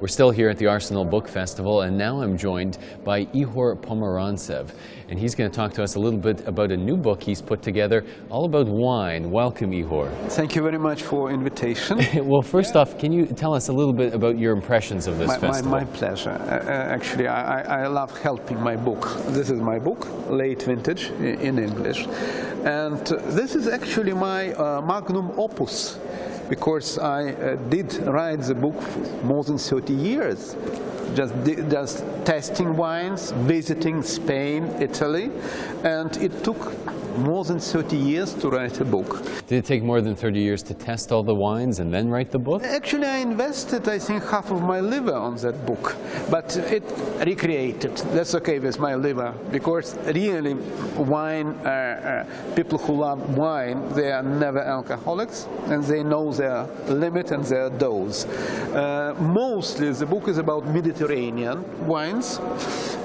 We're still here at the Arsenal Book Festival, and now I'm joined by Ihor Pomerantsev, and he's going to talk to us a little bit about a new book he's put together all about wine. Welcome, Ihor. Thank you very much for invitation. Well, first off, can you tell us a little bit about your impressions of this festival? My pleasure. Actually, I love helping my book. This is my book, Late Vintage, in English. And this is actually my magnum opus, because I did write the book for more than 30 years. Just testing wines, visiting Spain, Italy, and it took more than 30 years to write a book. Did it take more than 30 years to test all the wines and then write the book? Actually, I invested, I think, half of my liver on that book, but it recreated. That's okay with my liver, because really wine, people who love wine, they are never alcoholics, and they know their limit and their dose. Mostly the book is about Mediterranean wines.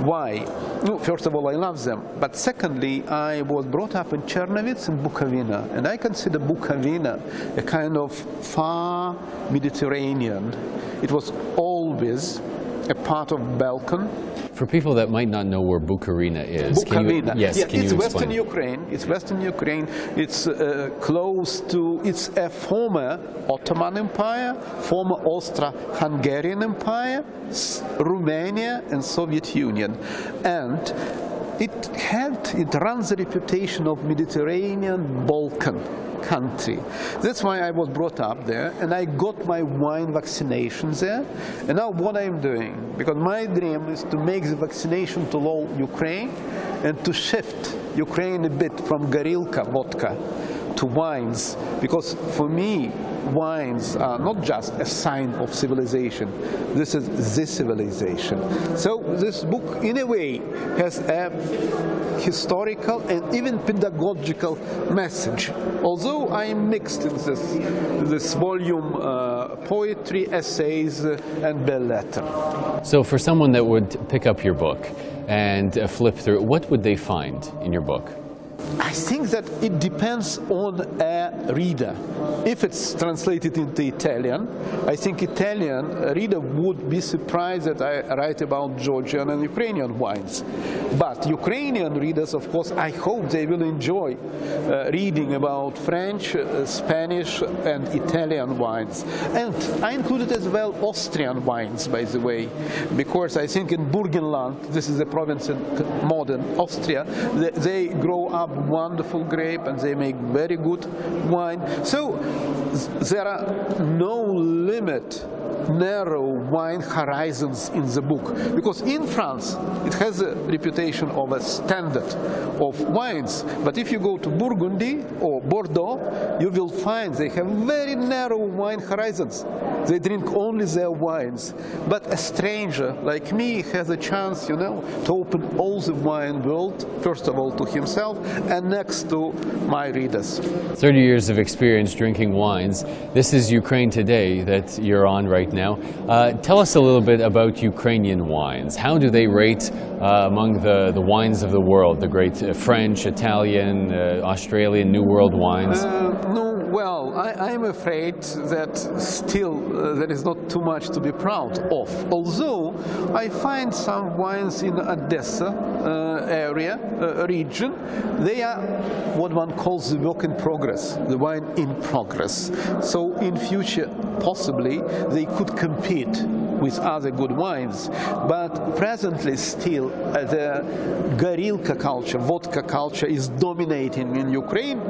Why? No, first of all, I love them, but secondly, I was brought up in Czernowitz and Bukovina, and I consider Bukovina a kind of far Mediterranean. It was always a part of Balkan. For people that might not know where Bukovina is, Bukovina. It's Western Ukraine. It's Western Ukraine. It's close to. It's a former Ottoman Empire, former Austro-Hungarian Empire, Romania, and Soviet Union, and it runs the reputation of Mediterranean Balkan country. That's why I was brought up there, and I got my wine vaccination there. And now what I'm doing, because my dream is to make the vaccination to all Ukraine and to shift Ukraine a bit from Gorilka vodka to wines, because for me wines are not just a sign of civilization. This is the civilization. So this book, in a way, has a historical and even pedagogical message. Although I mixed in this volume poetry, essays, and belles lettres. So for someone that would pick up your book and flip through, what would they find in your book? I think that it depends on a reader. If it's translated into Italian, I think Italian reader would be surprised that I write about Georgian and Ukrainian wines. But Ukrainian readers, of course, I hope they will enjoy reading about French, Spanish, and Italian wines. And I included as well Austrian wines, by the way, because I think in Burgenland, this is a province in modern Austria, they grow up wonderful grape and they make very good wine. So there are no narrow wine horizons in the book, because in France it has a reputation of a standard of wines, but if you go to Burgundy or Bordeaux, you will find they have very narrow wine horizons. They drink only their wines. But a stranger like me has a chance, you know, to open all the wine world, first of all to himself, and next to my readers. 30 years of experience drinking wines. This is Ukraine Today that you're on right now. Tell us a little bit about Ukrainian wines. How do they rate among the wines of the world, the great French, Italian, Australian, New World wines? Well, I'm afraid that still there is not too much to be proud of. Although I find some wines in Odessa region, they are what one calls the work in progress, the wine in progress. So in future, possibly, they could compete with other good wines. But presently still the Gorilka culture, vodka culture is dominating in Ukraine.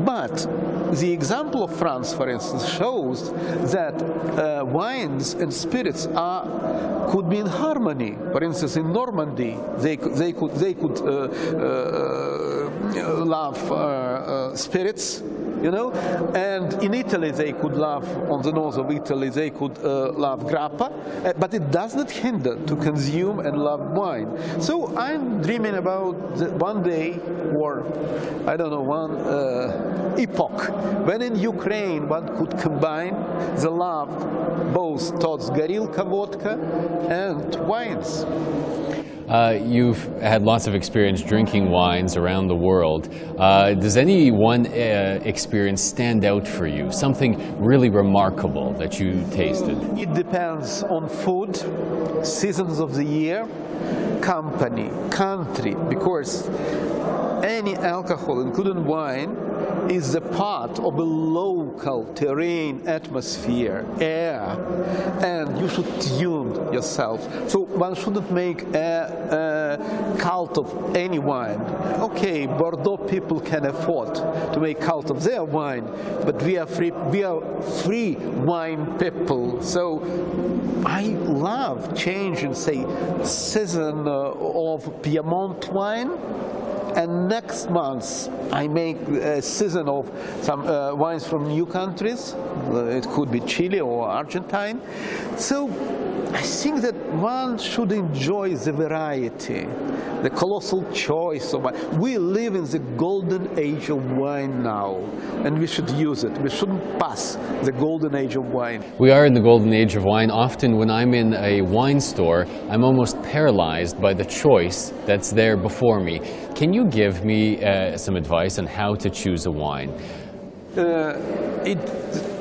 But the example of France, for instance, shows that wines and spirits could be in harmony. For instance, in Normandy, they could love spirits, you know, and in Italy they could love, on the north of Italy, they could love grappa, but it does not hinder to consume and love wine. So I'm dreaming about one day, or I don't know, one epoch, when in Ukraine one could combine the love both towards Gorilka vodka and wines. You've had lots of experience drinking wines around the world. Does any one experience stand out for you? Something really remarkable that you tasted? It depends on food, seasons of the year, company, country, because any alcohol, including wine, is a part of a local terrain, atmosphere, air, and you should tune yourself. So one shouldn't make a cult of any wine. Okay, Bordeaux people can afford to make cult of their wine, but we are free wine people. So I love changing, say, season of Piedmont wine. And next month, I make a season of some wines from new countries. It could be Chile or Argentine. So I think that one should enjoy the variety, the colossal choice of wine. We live in the golden age of wine now, and we should use it. We shouldn't pass the golden age of wine. We are in the golden age of wine. Often when I'm in a wine store, I'm almost paralyzed by the choice that's there before me. Can you give me some advice on how to choose a wine?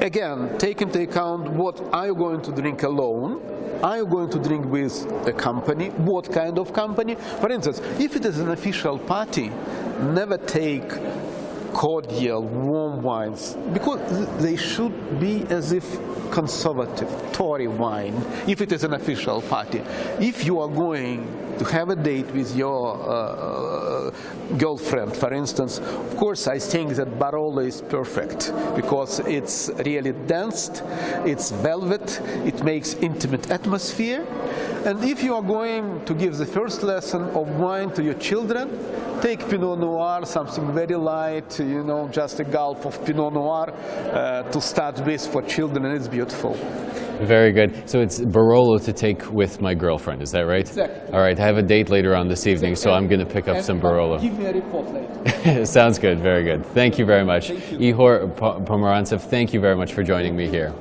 Again, take into account what are you going to drink alone, are you going to drink with a company, what kind of company. For instance, if it is an official party, never take cordial, warm wines, because they should be as if conservative, Tory wine, if it is an official party. If you are going to have a date with your girlfriend, for instance, of course I think that Barolo is perfect, because it's really dense, it's velvet, it makes intimate atmosphere. And if you are going to give the first lesson of wine to your children, take Pinot Noir, something very light, you know, just a gulp of Pinot Noir to start with for children, and it's beautiful. Very good. So it's Barolo to take with my girlfriend, is that right? Exactly. All right, I have a date later on this evening, so I'm going to pick up some Barolo. Give me a report later. Sounds good, very good. Thank you very much. Ihor Pomerantsev, thank you very much for joining me here.